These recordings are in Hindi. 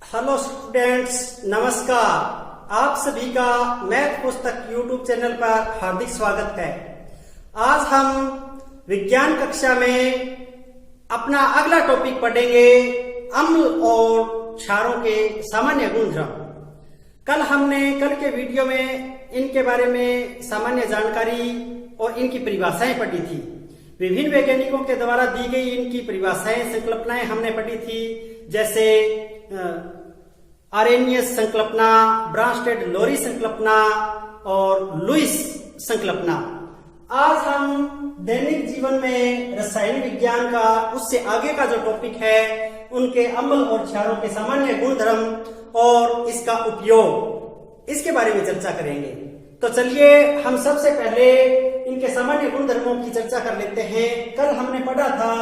हेलो स्टूडेंट्स, नमस्कार। आप सभी का मैथ पुस्तक यूट्यूब चैनल पर हार्दिक स्वागत है। आज हम विज्ञान कक्षा में अपना अगला टॉपिक पढ़ेंगे, अम्ल और क्षारों के सामान्य गुणधर्म। कल के वीडियो में इनके बारे में सामान्य जानकारी और इनकी परिभाषाएं पढ़ी थी। विभिन्न वैज्ञानिकों के द्वारा दी गई इनकी परिभाषाएं, संकल्पनाएं हमने पढ़ी थी, जैसे आरेनियस संकल्पना, ब्रांस्टेड लोरी संकल्पना और लुईस संकल्पना। आज हम दैनिक जीवन में रसायन विज्ञान का उससे आगे का जो टॉपिक है, उनके अम्ल और क्षारों के सामान्य गुणधर्म और इसका उपयोग, इसके बारे में चर्चा करेंगे। तो चलिए हम सबसे पहले इनके सामान्य गुणधर्मों की चर्चा कर लेते हैं। कल हमने पढ़ा था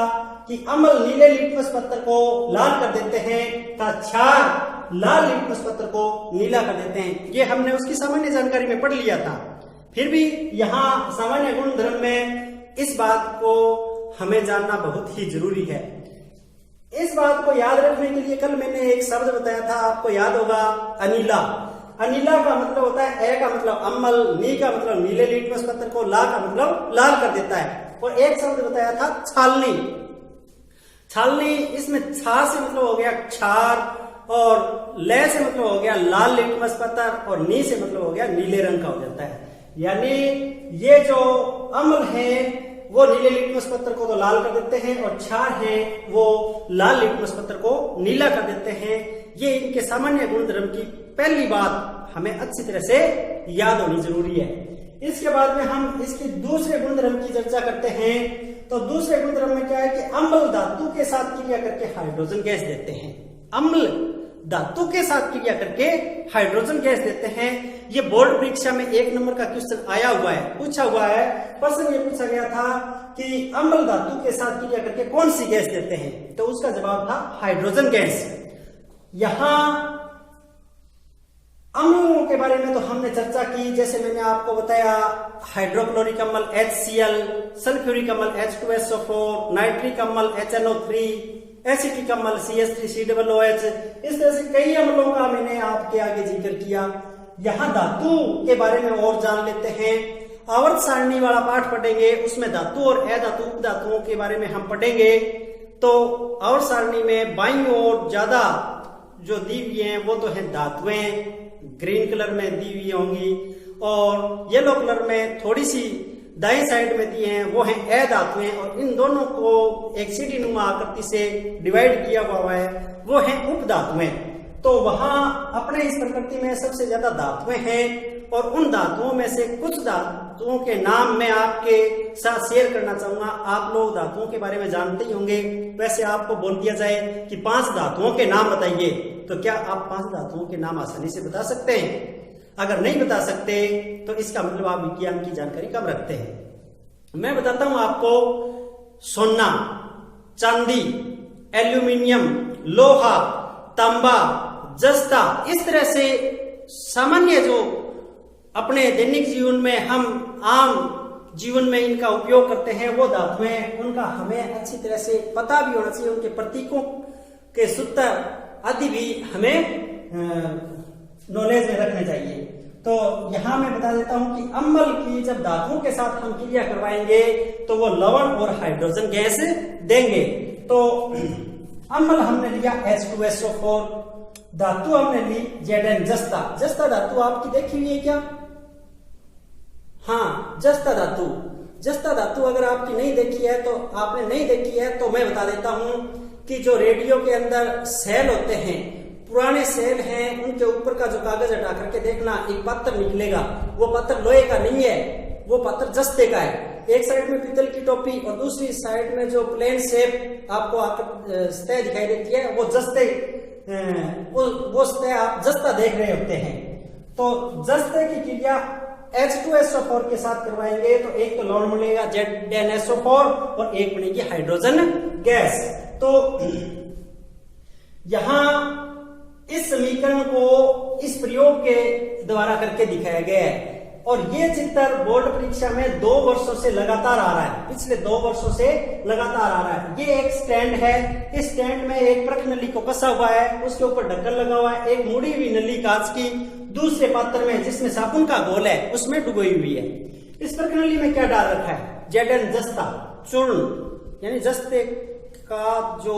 कि अम्ल नीले लिटमस पत्थर को लाल कर देते हैं तथा क्षार लाल लिटमस पत्थर को नीला कर देते हैं। ये हमने उसकी सामान्य जानकारी में पढ़ लिया था। फिर भी यहाँ सामान्य गुणधर्म में इस बात को हमें जानना बहुत ही जरूरी है। इस बात को याद रखने के लिए कल मैंने एक शब्द बताया था, आपको याद होगा, अनीला। अनीला का मतलब होता है, ए का मतलब अम्ल, नी का मतलब नीले लिटमस पत्थर को, ला का मतलब लाल कर देता है। और एक शब्द बताया था छालनी। छालनी, इसमें छा से मतलब हो गया क्षार और ले से मतलब हो गया लाल लिटमस पत्थर और नी से मतलब हो गया नीले रंग का हो जाता है। यानी ये जो अम्ल है वो नीले लिटमस पत्थर को तो लाल कर देते हैं और क्षार है वो लाल लिटमस पत्थर को नीला कर देते हैं। ये इनके सामान्य गुणधर्म की पहली बात हमें अच्छी तरह से याद होनी जरूरी है। इसके बाद में हम इसके दूसरे गुणधर्म की चर्चा करते हैं। तो दूसरे गुणधर्म में क्या है कि अम्ल धातु के साथ क्रिया करके हाइड्रोजन गैस देते हैं। अम्ल धातु के साथ क्रिया करके हाइड्रोजन गैस देते हैं। ये बोर्ड परीक्षा में 1 नंबर का क्वेश्चन आया हुआ है, पूछा हुआ है। प्रश्न ये पूछा गया था कि अम्ल धातु के साथ क्रिया करके कौन सी गैस देते हैं, तो उसका जवाब था हाइड्रोजन गैस। यहां अम्लों के बारे में तो हमने चर्चा की, जैसे मैंने आपको बताया, हाइड्रोक्लोरिक अम्ल HCl, सल्फ्यूरिक अम्ल H2SO4, नाइट्रिक अम्ल HNO3, एसिटिक अम्ल CH3COOH। इस तरह से कई अम्लों का मैंने आपके आगे जिक्र किया। यहाँ धातु के बारे में और जान लेते हैं। आवर्त सारणी वाला पाठ पढ़ेंगे, उसमें धातु और अधातु उपधातुओं के बारे में हम पढ़ेंगे। तो आवर्त सारणी में बाईं ओर ज्यादा जो दी हुई है वो तो है धातुएं, ग्रीन कलर में दी हुई होंगी, और येलो कलर में थोड़ी सी दाईं साइड में दी हैं वो है अधातुएं, और इन दोनों को एक सीढ़ी नुमा आकृति से डिवाइड किया हुआ है, वो है उपधातुएं। तो वहां अपने इस प्रकृति में सबसे ज्यादा धातुएं हैं, और उन धातुओं में से कुछ धातुओं के नाम मैं आपके साथ शेयर करना चाहूंगा। आप लोग धातुओं के बारे में जानते ही होंगे। वैसे आपको बोल दिया जाए कि 5 धातुओं के नाम बताइए, तो क्या आप 5 धातुओं के नाम आसानी से बता सकते हैं? अगर नहीं बता सकते तो इसका मतलब आप विज्ञान की जानकारी कम रखते हैं। मैं बताता हूं आपको, सोना, चांदी, एल्यूमिनियम, लोहा, तांबा, जस्ता, इस तरह से सामान्य जो अपने दैनिक जीवन में हम आम जीवन में इनका उपयोग करते हैं वो धातुएं, उनका हमें अच्छी तरह से पता भी होना चाहिए। उनके प्रतीकों के सूत्र आदि भी हमें नॉलेज में रखने चाहिए। तो यहां मैं बता देता हूं कि अम्ल की जब धातुओं के साथ हम क्रिया करवाएंगे तो वो लवण और हाइड्रोजन गैस देंगे। तो अम्ल हमने लिया H2SO4, धातु हमने ली Zn, जस्ता। जस्ता धातु आपकी देखी हुई है क्या? हाँ, जस्ता धातु। जस्ता धातु अगर आपकी नहीं देखी है तो आपने नहीं देखी है तो मैं बता देता हूं कि जो रेडियो के अंदर सेल होते हैं, पुराने सेल हैं, उनके ऊपर का जो कागज हटा करके देखना, एक पत्थर निकलेगा। वो पत्थर लोहे का नहीं है, वो पत्थर जस्ते का है। एक साइड में पीतल की टोपी और दूसरी साइड में जो प्लेन शेप आपको सतह दिखाई देती है वो जस्ते, वो सतह आप जस्ता देख रहे होते हैं। तो जस्ते की क्रिया H2SO4 के साथ करवाएंगे तो एक तो लवण मिलेगा ZnSO4 और एक बनेगी हाइड्रोजन गैस। तो यहां इस समीकरण को इस प्रयोग के द्वारा करके दिखाया गया है। और ये चित्र बोर्ड परीक्षा में 2 वर्षों से लगातार आ रहा है, पिछले 2 वर्षों से लगातार आ रहा है। ये एक स्टैंड है, इस स्टैंड में एक परख नली को कसा हुआ है, उसके ऊपर ढक्कन लगा हुआ है, एक मुड़ी हुई नली कांच की दूसरे पात्र में जिसमें साबुन का घोल है उसमें डुबोई हुई है। इस परख नली में क्या डाल रखा है? जेडन जस्ता चूर्ण, यानी जस्ते का जो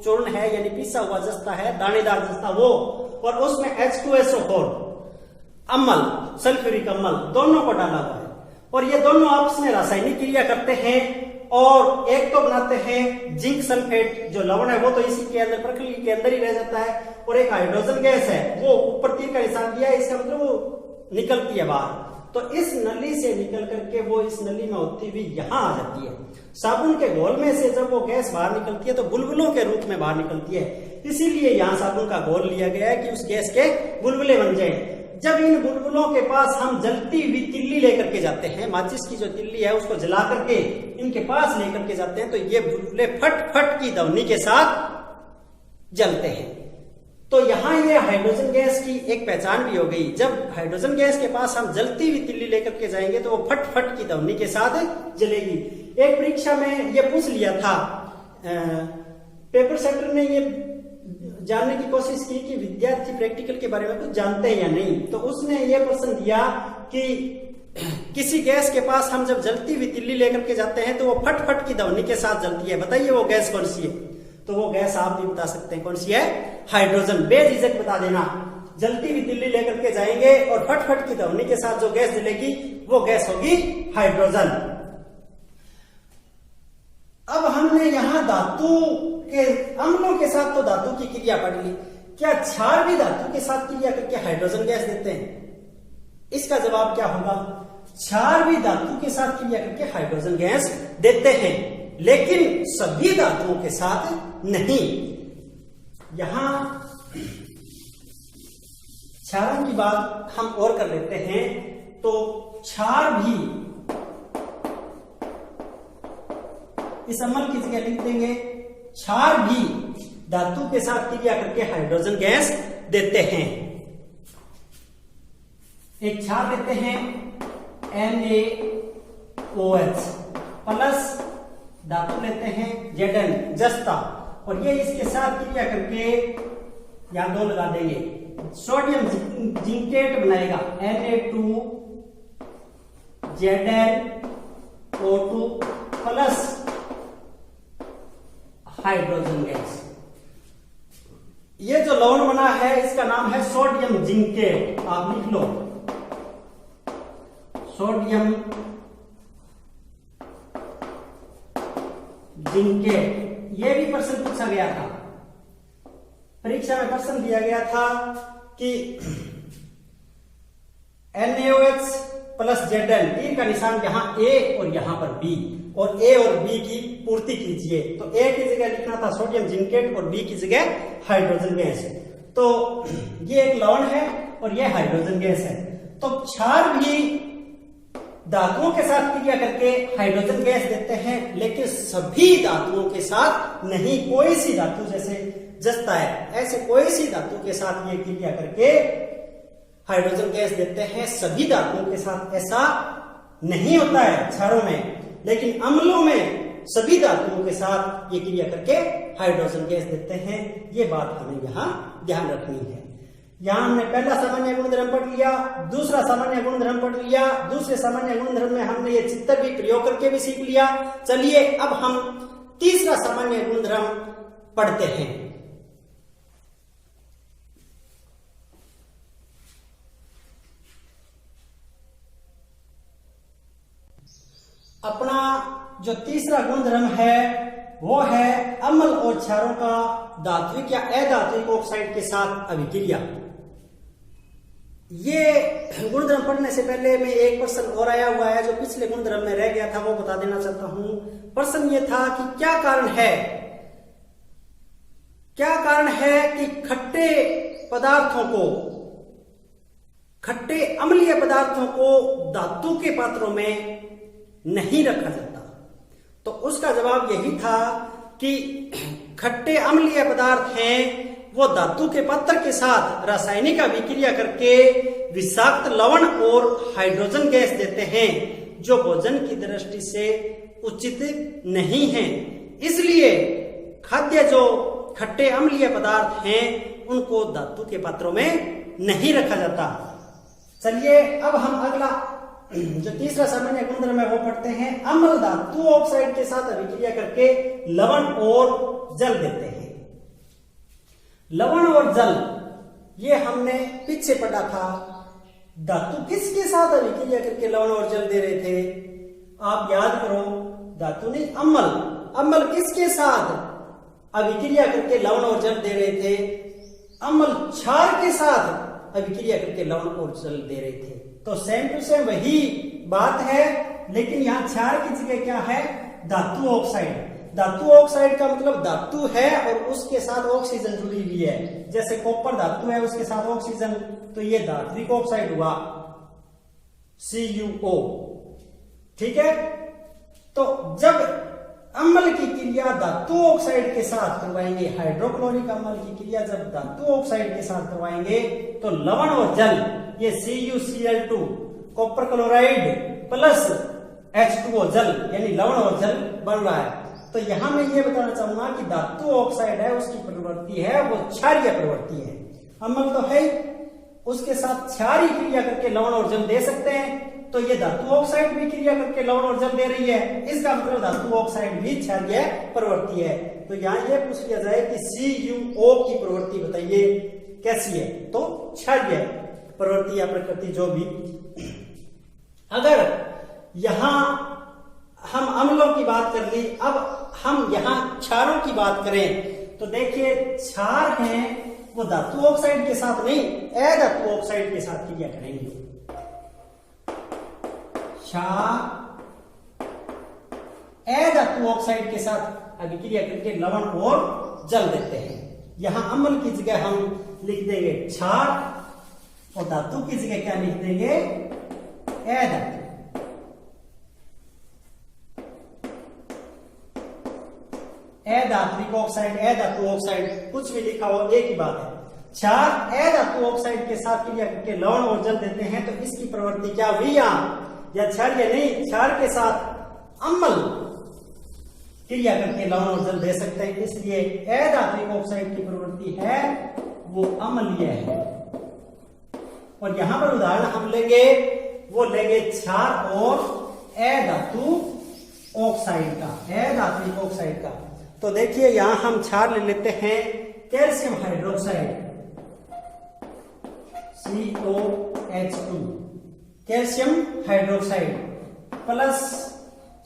चूर्ण है यानी पिसा हुआ जस्ता है, दानेदार जस्ता वो, और उसमें H2SO4 अम्ल, सल्फ्यूरिक अम्ल दोनों को डाला हुआ है। और ये दोनों आपस में रासायनिक क्रिया करते हैं और एक तो बनाते हैं जिंक सल्फेट, जो लवण है वो तो इसी के अंदर प्रक्रिया के अंदर ही रह जाता है, और एक हाइड्रोजन गैस है वो ऊपर तीर का निशान दिया है, इसका मतलब वो निकलती है बाहर। तो इस नली से निकल करके वो इस नली में होती हुई यहां आ जाती है। साबुन के घोल में से जब वो गैस बाहर निकलती है तो बुलबुलों के रूप में बाहर निकलती है, इसीलिए यहां साबुन का घोल लिया गया है कि उस गैस के बुलबुले बन जाए। जब इन बुलबुलों के पास हम जलती हुई तिल्ली लेकर के जाते हैं, माचिस की जो तिल्ली है उसको जला करके इनके पास लेकर के जाते हैं, तो ये बुलबुले फट फट की ध्वनि के साथ जलते हैं। तो यहाँ ये हाइड्रोजन गैस की एक पहचान भी हो गई। जब हाइड्रोजन गैस के पास हम जलती हुई तिल्ली लेकर के जाएंगे तो वो फट फट की ध्वनि के साथ जलेगी। एक परीक्षा में ये पूछ लिया था, पेपर सेटर ने ये जानने की कोशिश की कि विद्यार्थी प्रैक्टिकल के बारे में कुछ जानते हैं या नहीं। तो उसने ये प्रश्न दिया कि किसी गैस के पास हम जब जलती हुई तिल्ली लेकर के जाते हैं तो वो फट फट की ध्वनि के साथ जलती है, बताइए वो गैस कौन सी है? तो वो गैस आप भी बता सकते हैं कौन सी है? हाइड्रोजन। बेझिझक बता देना। जलती हुई तिल्ली लेकर के जाएंगे और फट फट की ध्वनि के साथ जो गैस जलेगी वो गैस होगी हाइड्रोजन। अब हमने यहां धातु के अम्लों के साथ तो धातु की क्रिया पढ़ ली, क्या क्षार भी धातु के साथ क्रिया करके हाइड्रोजन गैस देते हैं? इसका जवाब क्या होगा? क्षार भी धातु के साथ क्रिया करके हाइड्रोजन गैस देते हैं, लेकिन सभी धातुओं के साथ नहीं। यहां क्षारों की बात हम और कर लेते हैं, तो क्षार भी इस अम्ल की जगह लिख देंगे, क्षार भी धातु के साथ क्रिया करके हाइड्रोजन गैस देते हैं। एक क्षार देते हैं NaOH प्लस, धातु लेते हैं Zn जस्ता, और ये इसके साथ क्रिया करके यहां 2 लगा देंगे, सोडियम जिंकेट बनाएगा Na2ZnO2 प्लस हाइड्रोजन गैस। ये जो लवण बना है इसका नाम है सोडियम जिंकेट, आप लिख लो सोडियम जिंकेट। ये भी प्रश्न पूछा गया था, परीक्षा में प्रश्न दिया गया था कि NaOH प्लस Zn, तीर का निशान यहां A और यहां पर B, और A और B की पूर्ति कीजिए। तो A की जगह लिखना था सोडियम जिंकेट और B की जगह हाइड्रोजन गैस। तो ये एक लवण है और ये हाइड्रोजन गैस है। तो क्षार भी धातुओं के साथ क्रिया करके हाइड्रोजन गैस देते हैं, लेकिन सभी धातुओं के साथ नहीं। कोई सी धातु जैसे जस्ता है, ऐसे कोई सी धातु के साथ ये क्रिया करके हाइड्रोजन गैस देते हैं, सभी धातुओं के साथ ऐसा नहीं होता है क्षारों में। लेकिन अम्लों में सभी धातुओं के साथ ये क्रिया करके हाइड्रोजन गैस देते हैं। ये बात हमें यहाँ ध्यान रखनी है। यहां हमने पहला सामान्य गुणधर्म पढ़ लिया, दूसरा सामान्य गुणधर्म पढ़ लिया, दूसरे सामान्य गुणधर्म में हमने ये चित्र भी प्रयोग करके भी सीख लिया। चलिए अब हम तीसरा सामान्य गुणधर्म पढ़ते हैं। अपना जो तीसरा गुणधर्म है वो है अम्ल और क्षारों का धात्विक या अधात्विक ऑक्साइड के साथ अभिक्रिया। ये गुणधर्म पढ़ने से पहले मैं एक प्रश्न और आया हुआ है जो पिछले गुणधर्म में रह गया था, वो बता देना चाहता हूं। प्रश्न ये था कि क्या कारण है कि खट्टे पदार्थों को, खट्टे अम्लीय पदार्थों को धातु के पात्रों में नहीं रखा जाता? तो उसका जवाब यही था कि खट्टे अम्लीय पदार्थ हैं वो धातु के पत्थर के साथ रासायनिक अभिक्रिया करके विषाक्त लवण और हाइड्रोजन गैस देते हैं, जो भोजन की दृष्टि से उचित नहीं है। इसलिए खाद्य जो खट्टे अम्लीय पदार्थ हैं उनको धातु के पात्रों में नहीं रखा जाता। चलिए अब हम अगला जो तीसरा सामान्य गुणधर्म है वो पढ़ते हैं। अम्ल धातु ऑक्साइड के साथ अभिक्रिया करके लवण और जल देते हैं। लवण और जल ये हमने पीछे पढ़ा था। धातु किसके साथ अभिक्रिया करके लवण और जल दे रहे थे? आप याद करो, धातु नहीं अम्ल। अम्ल किसके साथ अभिक्रिया करके लवण और जल दे रहे थे? अम्ल क्षार के साथ अभिक्रिया करके लवण और जल दे रहे थे। तो सेम टू सेम वही बात है, लेकिन यहाँ क्षार की जगह क्या है? धातु ऑक्साइड। धातु ऑक्साइड का मतलब धातु है और उसके साथ ऑक्सीजन जुड़ी हुई है। जैसे कॉपर धातु है उसके साथ ऑक्सीजन, तो ये धात्विक ऑक्साइड हुआ CuO। ठीक है, तो जब अम्ल की क्रिया धातु ऑक्साइड के साथ करवाएंगे, हाइड्रोक्लोरिक अम्ल की क्रिया जब धातु ऑक्साइड के साथ करवाएंगे तो लवण और जल ये CuCl2 copper chloride plus H2O जल यानी लवण और जल बन रहा है। तो यहां मैं ये बताना चाहूंगा कि धातु ऑक्साइड है उसकी प्रवृत्ति है वो क्षारीय प्रवृत्ति है। अम्ल तो है, उसके साथ क्षारीय क्रिया करके लवण और जल दे सकते हैं, तो ये धातु ऑक्साइड भी क्रिया करके लवण और जल दे रही है। इसका मतलब धातु ऑक्साइड भी क्षारीय प्रवृत्ति है। तो यहाँ ये पूछ लिया जाए कि CuO की प्रवृत्ति बताइए कैसी है, तो क्षारीय प्रवृत्ति या प्रकृति जो भी। अगर यहां हम अम्लों की बात कर ली, अब हम यहां क्षारों की बात करें तो देखिए क्षार हैं वो धातु ऑक्साइड के साथ नहीं, अधातु ऑक्साइड के साथ क्रिया करेंगे। क्षार अधातु ऑक्साइड के साथ अभिक्रिया करके लवण और जल देते हैं। यहां अम्ल की जगह हम लिख देंगे क्षार और धातु की जगह क्या लिख देंगे? अधातु। अधात्विक ऑक्साइड, अधातु ऑक्साइड, कुछ भी लिखा हो एक ही बात है। क्षार अधातु ऑक्साइड के साथ क्रिया करके लवण और जल देते हैं, तो इसकी प्रवृत्ति क्या हुई? या क्षार या नहीं, क्षार के साथ अम्ल क्रिया करके लवण और जल दे सकते हैं, इसलिए अधात्विक ऑक्साइड की प्रवृत्ति है वो अम्लीय है। और यहां पर उदाहरण हम लेंगे, वो लेंगे क्षार और अधातु ऑक्साइड का, अधात्विक ऑक्साइड का। तो देखिए यहां हम क्षार ले लेते हैं calcium hydroxide COH2, calcium hydroxide plus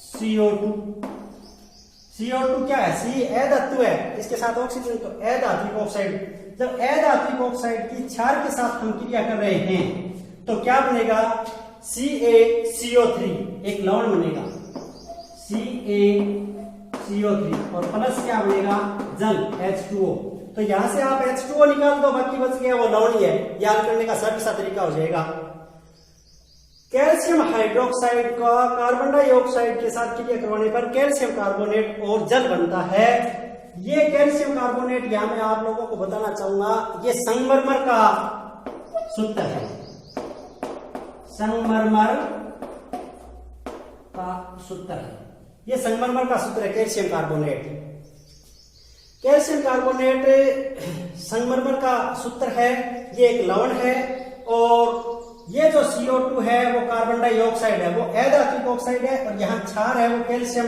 CO2। CO2 क्या है? C अधातु है, इसके साथ ऑक्सीजन, तो अधात्विक ऑक्साइड। जब अधात्विक ऑक्साइड की क्षार के साथ हम क्रिया कर रहे हैं तो क्या बनेगा? CaCO3, एक लवण बनेगा CaCO3 और प्लस क्या बनेगा? जल H2O। तो यहां से आप H2O निकाल दो, बाकी बच गया वो लवण ही है। याद करने का सरल सा तरीका हो जाएगा। कैल्शियम हाइड्रोक्साइड का कार्बन डाइऑक्साइड के साथ क्रिया करवाने पर कैल्शियम कार्बोनेट और जल बनता है। ये कैल्शियम कार्बोनेट यहां मैं आप लोगों को बताना चाहूंगा, ये संगमरमर का सूत्र है, संगमरमर का सूत्र है, ये संगमरमर का सूत्र है कैल्शियम कार्बोनेट। कैल्शियम कार्बोनेट संगमरमर का सूत्र है, ये एक लवण है और ये जो CO2 है वो कार्बन डाइऑक्साइड है, वो अधात्विक ऑक्साइड है, और यहाँ क्षार है वो कैल्शियम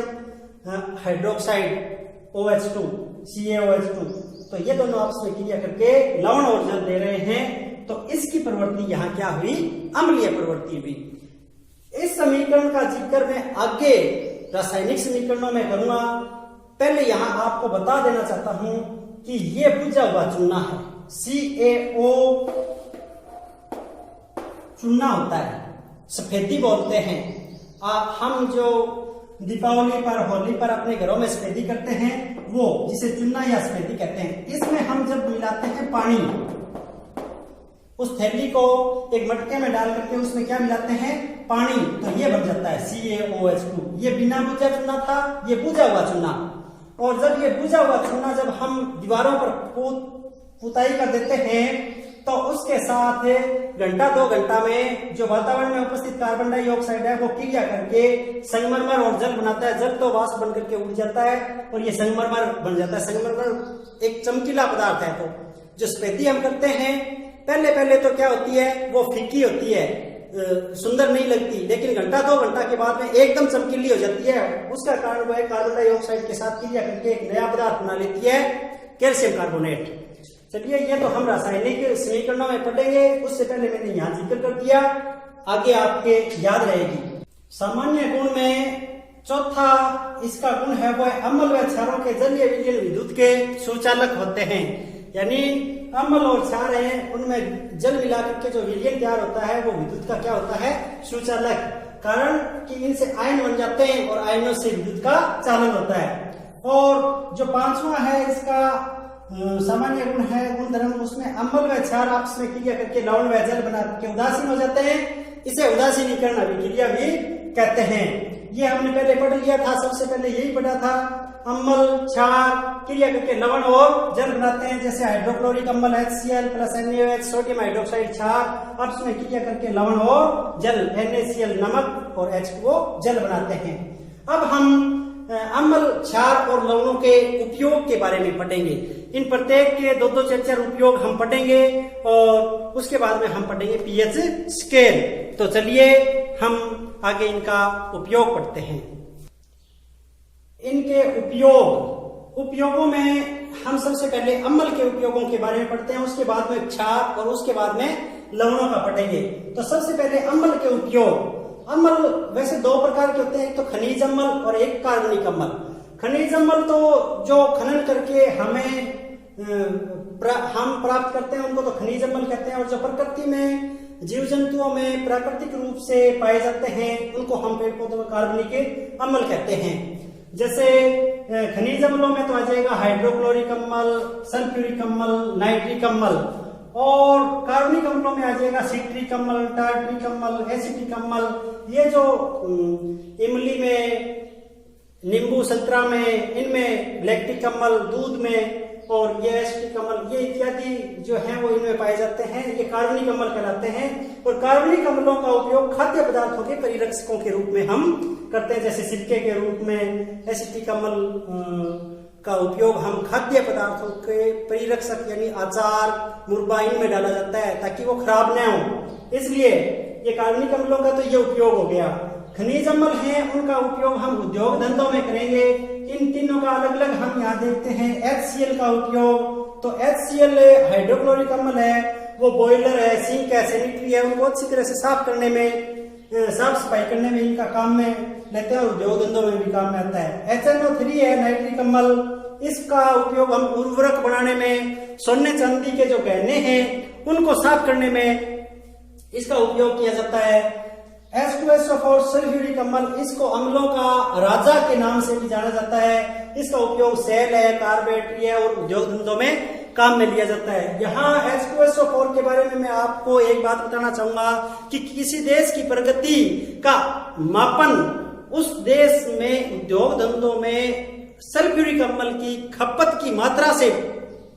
हाइड्रोक्साइड OH2 CaOH2। तो ये दोनों आपस में क्रिया करके लवण और जल दे रहे हैं, तो इसकी प्रवृत्ति यहाँ क्या हुई? अम्लीय प्रवृत्ति हुई। इस समीकरण का जिक्र मैं आगे रासायनिक समीकरणों में करूंगा। पहले यहां आपको बता देना चाहता हूं कि ये बुझा हुआ चूना है, CaO चूना होता है, सफेदी बोलते हैं। हम जो दीपावली पर, होली पर अपने घरों में सफेदी करते हैं, वो जिसे चूना या सफेदी कहते हैं, इसमें हम जब मिलाते हैं पानी, उस थैली को एक मटके में डाल करके उसमें क्या मिलाते हैं? पानी, तो ये बन जाता है CaOH2। ये बिना बुझा चूना था, ये बुझा हुआ चूना। और जब ये बुझा हुआ चूना जब हम दीवारों पर पुताई कर देते हैं तो उसके साथ घंटा 2 घंटा में जो वातावरण में उपस्थित कार्बन डाइऑक्साइड है वो क्रिया करके संगमरमर और जल बनाता है। जल तो वाष्प बन करके उड़ जाता है और ये संगमरमर बन जाता है। संगमरमर एक चमकीला पदार्थ है। तो जो सफेदी हम करते हैं पहले तो क्या होती है, वो फीकी होती है, सुंदर नहीं लगती, लेकिन घंटा 2 घंटा के बाद में एकदम चमकीली हो जाती है। उसका कारण वो है कार्बन डाइऑक्साइड के साथ क्रिया करके एक नया पदार्थ बना लेती है, कैल्शियम कार्बोनेट। चलिए, ये तो हम रासायनिक समीकरणों में पढ़ेंगे, उससे पहले मैंने यहाँ जिक्र कर दिया, आगे आपके याद रहेगी। सामान्य गुण में चौथा इसका गुण है वो अम्ल व क्षारों के जलीय विलयन विद्युत के सुचालक होते हैं। यानी अम्ल और क्षार हैं, उनमें जल मिलाकर के जो विलयन तैयार होता है वो विद्युत का क्या होता है, सुचालक। कारण कि इनसे आयन बन जाते हैं और आयनों से विद्युत का चालन होता है। और जो 5वां है इसका सामान्य गुण है गुणधर्म, उसमें अम्ल व क्षार आपस में क्रिया करके लवण व जल बना के उदासीन हो जाते हैं। इसे उदासीनीकरण अभिक्रिया भी कहते हैं। ये हमने पहले पढ़ लिया था, सबसे पहले यही पढ़ा था। अम्ल क्षार क्रिया करके लवण और जल बनाते हैं, जैसे हाइड्रोक्लोरिक अम्ल HCl plus NaOH, sodium hydroxide क्षार, आपस में क्रिया करके लवण और जल NaCl नमक और H2O जल बनाते हैं। अब हम अम्ल क्षार और लवणों के उपयोग के बारे में पढ़ेंगे। इन प्रत्येक के 2-2 4-4 उपयोग हम पढ़ेंगे और उसके बाद में हम पढ़ेंगे pH स्केल। तो चलिए हम आगे इनका उपयोग पढ़ते हैं। इनके उपयोगों में हम सबसे पहले अम्ल के उपयोगों के बारे में पढ़ते हैं, उसके बाद में क्षार और उसके बाद में लवणों का पढ़ेंगे। तो सबसे पहले अम्ल के उपयोग। अम्ल वैसे 2 प्रकार के होते हैं, एक तो खनिज अम्ल और एक कार्बनिक अम्ल। खनिज अम्ल तो जो खनन करके हम प्राप्त करते हैं उनको तो खनिज अम्ल कहते हैं, और जो प्रकृति में जीव जंतुओं में प्राकृतिक रूप से पाए जाते हैं उनको हम पेड़ पौधों में कार्बनिक अम्ल कहते हैं। जैसे खनिज अम्लों में तो आ जाएगा हाइड्रोक्लोरिक अम्ल, सल्फ्यूरिक अम्ल, नाइट्रिक अम्ल, और कार्बनिक अम्लों में आ जाएगा सिट्रिक अम्ल, टार्ट्रिक अम्ल, एसिटिक अम्ल। ये जो इमली में, नींबू संतरा में, इनमें लैक्टिक अम्ल, दूध में, और ये एसिटिक अम्ल, ये इत्यादि जो है वो इनमें पाए जाते हैं। ये कार्बनिक अम्ल कहलाते हैं। और कार्बनिक अम्लों का उपयोग खाद्य पदार्थों के परिरक्षकों के रूप में हम करते हैं, जैसे सिरके के रूप में। एसिटिक अम्ल का उपयोग हम खाद्य पदार्थों के परिरक्षक यानी अचार, मुरब्बा, इनमें डाला जाता है ताकि वो खराब न हो, इसलिए ये कार्बनिक अम्लों का तो ये उपयोग हो गया। खनिज अम्ल हैं, उनका उपयोग हम उद्योग धंधों में करेंगे। इन तीनों का अलग अलग हम यहाँ देखते हैं। HCl का उपयोग, तो HCl हाइड्रोक्लोरिक अम्ल है, वो बॉयलर है, सिंक है, सैनिटरी है, उनको अच्छी तरह से साफ करने में, साफ सफाई करने में इनका काम में लेते हैं और उद्योग धंधों में भी काम में आता है। HNO3 है नाइट्रिक अम्ल, इसका उपयोग हम उर्वरक बनाने में, सोने चांदी के जो गहने हैं उनको साफ करने में इसका उपयोग किया जाता है। H2SO4 सल्फ्यूरिक अम्ल, इसको अम्लों का राजा के नाम से भी जाना जाता है। इसका उपयोग सेल है, कार्बोरेटरी है और उद्योग धंधों में काम में लिया जाता है। यहाँ H2SO4 के बारे में मैं आपको एक बात बताना चाहूंगा कि किसी देश की प्रगति का मापन उस देश में उद्योग धंधों में सल्फ्यूरिक अम्ल की खपत की मात्रा से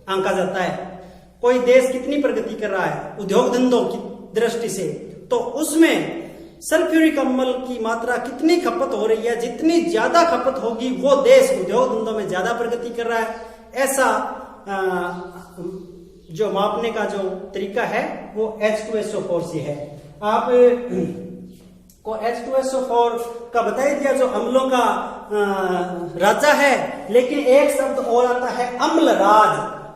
आंका जाता है। कोई देश कितनी प्रगति कर रहा है उद्योग धंधों की दृष्टि से, तो उसमें सल्फ्यूरिक अम्ल की मात्रा कितनी खपत हो रही है, जितनी ज्यादा खपत होगी वो देश उद्योग धंधों में ज्यादा प्रगति कर रहा है। ऐसा जो मापने का जो तरीका है वो H2SO4 से है। आप को H2SO4 का बताया दिया जो अम्लों का राजा है, लेकिन एक शब्द और आता है अम्लराज,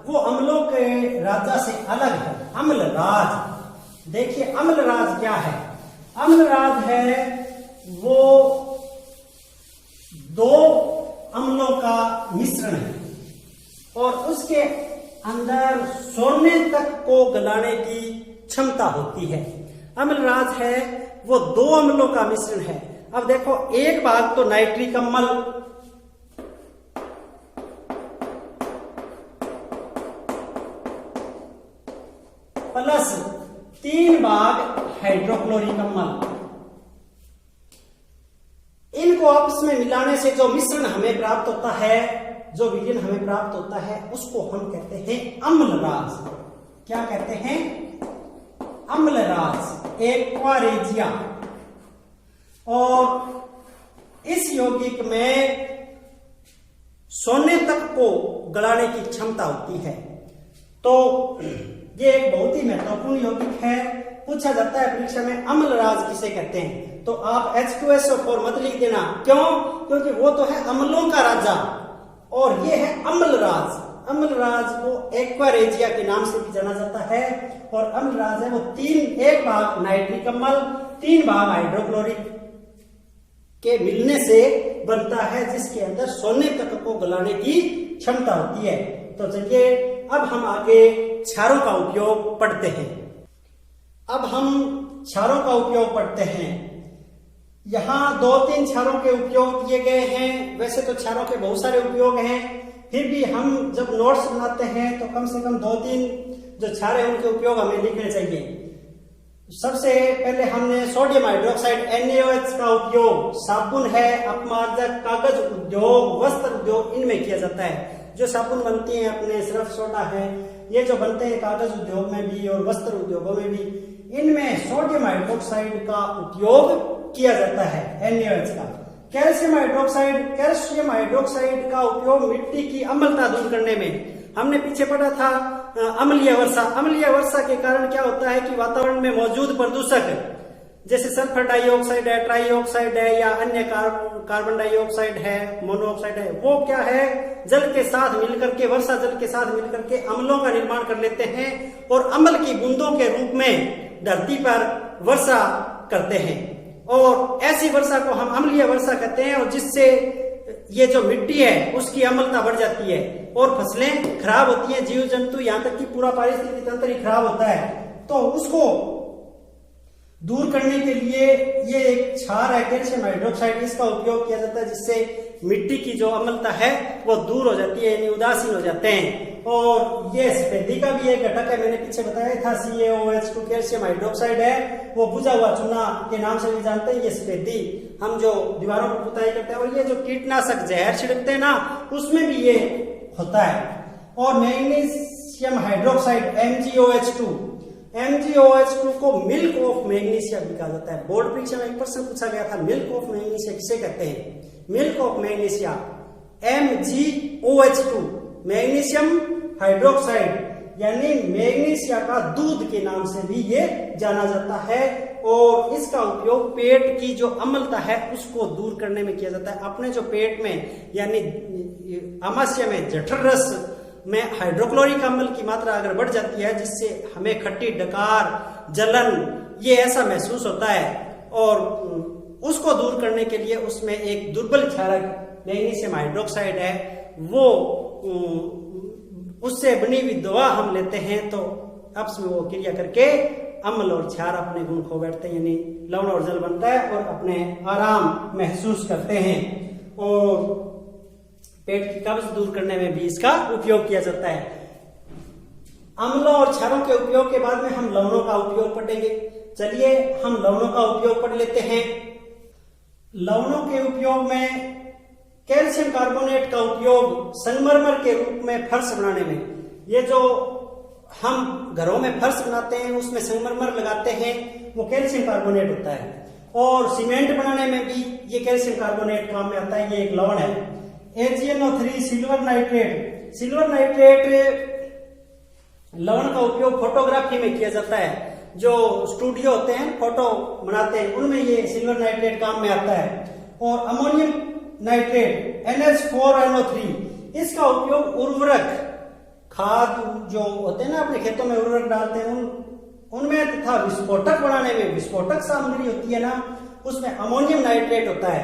वो अम्लों के राजा से अलग है। अम्लराज, देखिए अम्लराज क्या है। अम्लराज है वो 2 अम्लों का मिश्रण है और उसके अंदर सोने तक को गलाने की क्षमता होती है। अम्लराज है वो 2 अम्लों का मिश्रण है। अब देखो, एक भाग तो नाइट्रिक अम्ल, प्लस 3 भाग हाइड्रोक्लोरिक अम्ल। इनको आपस में मिलाने से जो मिश्रण हमें प्राप्त होता है जो विलयन हमें प्राप्त होता है उसको हम कहते हैं अम्लराज। क्या कहते हैं? अम्लराज, एक्वारेजिया। और इस यौगिक में सोने तक को गलाने की क्षमता होती है। तो ये एक बहुत ही महत्वपूर्ण यौगिक है। पूछा जाता है परीक्षा में अम्लराज किसे कहते हैं, तो आप H2SO4 मत लिख देना। क्यों? क्योंकि वो तो है अम्लों का राजा और ये है अम्लराज। अम्लराज को एक्वारेजिया के नाम से भी जाना जाता है। और अम्लराज है वो एक भाग नाइट्रिक अम्ल, 3 भाग हाइड्रोक्लोरिक के मिलने से बनता है, जिसके अंदर सोने तक को गलाने की क्षमता होती है। तो चलिए अब हम आगे क्षारों का उपयोग पढ़ते हैं। अब हम क्षारों का उपयोग पढ़ते हैं। यहाँ 2-3 क्षारों के उपयोग दिए गए हैं। वैसे तो क्षारों के बहुत सारे उपयोग हैं, फिर भी हम जब नोट्स बनाते हैं तो कम से कम 2-3 जो क्षार है उनके उपयोग हमें लिखने चाहिए। सबसे पहले हमने सोडियम हाइड्रोक्साइड NaOH का उपयोग साबुन है, अपमार्जक, कागज उद्योग, वस्त्र उद्योग, इनमें किया जाता है। जो साबुन बनती है अपने सर्फ सोडा है, ये जो बनते हैं कागज उद्योग में भी और वस्त्र उद्योगों में भी, इनमें सोडियम हाइड्रोक्साइड का उपयोग किया जाता है, NaOH का। कैल्शियम हाइड्रोक्साइड का उपयोग मिट्टी की अम्लता दूर करने में। हमने पीछे पढ़ा था अम्लीय वर्षा। अम्लीय वर्षा के कारण क्या होता है कि वातावरण में मौजूद प्रदूषक जैसे सल्फर डाइऑक्साइड है, ट्राइऑक्साइड है या अन्य कार्बन डाइऑक्साइड है, मोनोऑक्साइड है, वो क्या है जल के साथ मिलकर के, वर्षा जल के साथ मिलकर के अम्लों का निर्माण कर लेते हैं और अम्ल की बूंदों के रूप में धरती पर वर्षा करते हैं। और ऐसी वर्षा को हम अम्लीय वर्षा कहते हैं, और जिससे ये जो मिट्टी है उसकी अम्लता बढ़ जाती है और फसलें खराब होती हैं, जीव जंतु, यहाँ तक कि पूरा पारिस्थितिक तंत्र ही खराब होता है। तो उसको दूर करने के लिए ये एक क्षार है कैल्शियम हाइड्रोक्साइड, इसका उपयोग किया जाता है, जिससे मिट्टी की जो अम्लता है वो दूर हो जाती है, यानी उदासीन हो जाते हैं। और ये सफेदी का भी एक घटक है, मैंने पीछे बताया था CaOH2 कैल्शियम हाइड्रोक्साइड है, वो बुझा हुआ चूना के नाम से भी जानते हैं। ये सफेदी हम जो दीवारों पर पुताई करते हैं, और ये जो कीटनाशक जहर छिड़कते हैं ना, उसमें भी ये होता है। और मैग्नीशियम हाइड्रोक्साइड MgOH2 को मिल्क ऑफ मैग्नीशिया भी कहा जाता है। बोर्ड परीक्षा में एक प्रश्न पूछा गया था, मिल्क ऑफ मैग्नीशिया किसे कहते हैं? Milk of magnesia MgOH2, magnesium hydroxide, यानी मैग्नीशिया का दूध के नाम से भी ये जाना जाता है। और इसका उपयोग पेट की जो अम्लता है उसको दूर करने में किया जाता है। अपने जो पेट में यानी आमाशय में जठर रस में हाइड्रोक्लोरिक अम्ल की मात्रा अगर बढ़ जाती है, जिससे हमें खट्टी, डकार, जलन ये ऐसा महसूस होता है, और उसको दूर करने के लिए उसमें एक दुर्बल क्षारक मैग्नीशियम हाइड्रोक्साइड है, वो उससे बनी हुई दवा हम लेते हैं, तो आपस में वो क्रिया करके अम्ल और क्षार अपने गुण खो बैठते हैं, यानी लवण और जल बनता है और अपने आराम महसूस करते हैं। और पेट की कब्ज दूर करने में भी इसका उपयोग किया जाता है। अम्लों और क्षारों के उपयोग के बाद में हम लवणों का उपयोग पढ़ेंगे। चलिए हम लवणों का उपयोग पढ़ लेते हैं। लवणों के उपयोग में कैल्शियम कार्बोनेट का उपयोग संगमरमर के रूप में फर्श बनाने में, ये जो हम घरों में फर्श बनाते हैं उसमें संगमरमर लगाते हैं, वो कैल्शियम कार्बोनेट होता है। और सीमेंट बनाने में भी ये कैल्शियम कार्बोनेट काम में आता है, ये एक लवण है। AgNO3 silver nitrate, silver nitrate लवण का उपयोग फोटोग्राफी में किया जाता है। जो स्टूडियो होते हैं, फोटो बनाते हैं, उनमें ये सिल्वर नाइट्रेट काम में आता है। और अमोनियम नाइट्रेट NH4NO3, इसका उपयोग उर्वरक, खाद जो होते हैं ना अपने खेतों में उर्वरक डालते हैं उनमें तथा विस्फोटक बनाने में, विस्फोटक सामग्री होती है ना, उसमें अमोनियम नाइट्रेट होता है।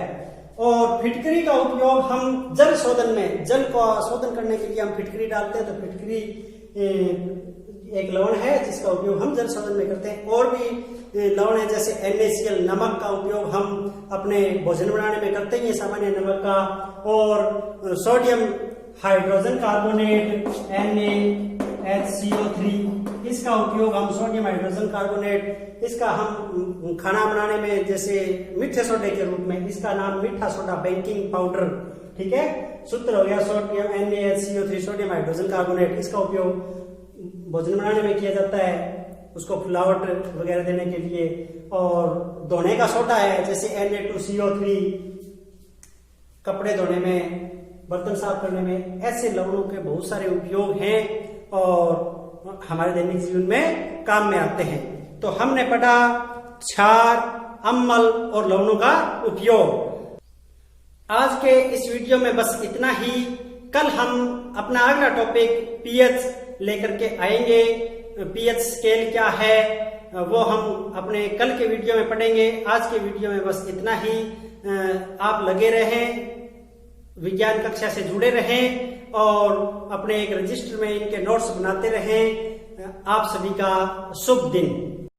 और फिटकरी का उपयोग हम जल शोधन में, जल को शोधन करने के लिए हम फिटकरी डालते हैं, तो फिटकरी एक लवण है जिसका उपयोग हम जल शोधन में करते हैं। और भी लवण है जैसे NaCl, नमक का उपयोग हम अपने भोजन बनाने में करते हैं, सामान्य नमक का। और सोडियम हाइड्रोजन कार्बोनेट NaHCO3, इसका उपयोग हम सोडियम हाइड्रोजन कार्बोनेट, इसका हम खाना बनाने में जैसे मीठे सोडे के रूप में, इसका नाम मीठा सोडा बेकिंग पाउडर, ठीक है। सूत्र हो गया sodium NaHCO3 sodium hydrogen carbonate. इसका उपयोग भोजन बनाने में किया जाता है, उसको फुलावट वगैरह देने के लिए। और धोने का सोडा है जैसे Na2CO3, कपड़े धोने में, बर्तन साफ करने में। ऐसे लवणों के बहुत सारे उपयोग हैं और हमारे दैनिक जीवन में काम में आते हैं। तो हमने पढ़ा क्षार, अम्ल और लवणों का उपयोग। आज के इस वीडियो में बस इतना ही। कल हम अपना अगला टॉपिक पीएच लेकर के आएंगे। पीएच स्केल क्या है वो हम अपने कल के वीडियो में पढ़ेंगे। आज के वीडियो में बस इतना ही। आप लगे रहें, विज्ञान कक्षा से जुड़े रहें और अपने एक रजिस्टर में इनके नोट्स बनाते रहें। आप सभी का शुभ दिन।